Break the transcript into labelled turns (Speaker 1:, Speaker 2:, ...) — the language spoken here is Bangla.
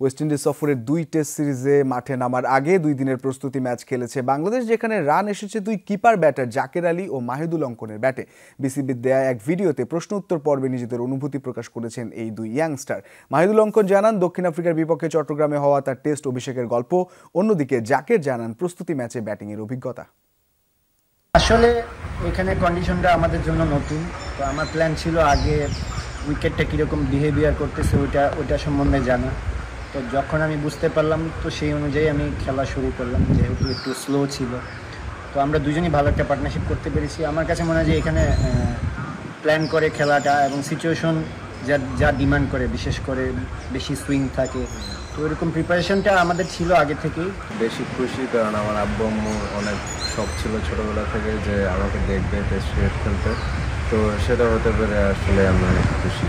Speaker 1: ওয়েস্ট ইন্ডিজ সফরের 2 টেস্ট সিরিজে মাঠে নামার আগে 2 দিনের প্রস্তুতি ম্যাচ খেলেছে বাংলাদেশ, যেখানে রান এসেছে 2 কিপার ব্যাটার জাকের আলী ও মাহিদুল অঙ্কনের ব্যাটে। বিসিবির দেয়া এক ভিডিওতে প্রশ্ন উত্তর পর্বে নিজেদের অনুভূতি প্রকাশ করেছেন এই 2 ইয়াংস্টার। মাহিদুল অঙ্কন জানান দক্ষিণ আফ্রিকার বিপক্ষে চট্টগ্রামে হওয়া তার টেস্ট অভিষেকের গল্প। অন্যদিকে জাকের জানান প্রস্তুতি ম্যাচে ব্যাটিংয়ের অভিজ্ঞতা।
Speaker 2: আসলে এখানে কন্ডিশনটা আমাদের জন্য নতুন, তো আমার প্ল্যান ছিল আগে উইকেটটা কীরকম বিহেভিয়ার করতেছে ওইটা সম্বন্ধে জানা। তো যখন আমি বুঝতে পারলাম তো সেই অনুযায়ী আমি খেলা শুরু করলাম, যেহেতু একটু স্লো ছিল। তো আমরা দুজনই ভালো একটা পার্টনারশিপ করতে পেরেছি। আমার কাছে মনে হয় যে এখানে প্ল্যান করে খেলাটা এবং সিচুয়েশন যা ডিমান্ড করে, বিশেষ করে বেশি সুইং থাকে, তো এরকম প্রিপারেশনটা আমাদের ছিল আগে থেকেই।
Speaker 3: বেশি খুশি কারণ আমার আব্বু আম্মুর অনেক শখ ছিল ছোটোবেলা থেকে যে আমাকে দেখবে টেস্ট ক্রিকেট খেলতে, তো সেটা হতে পেরে আসলে আমি অনেক খুশি।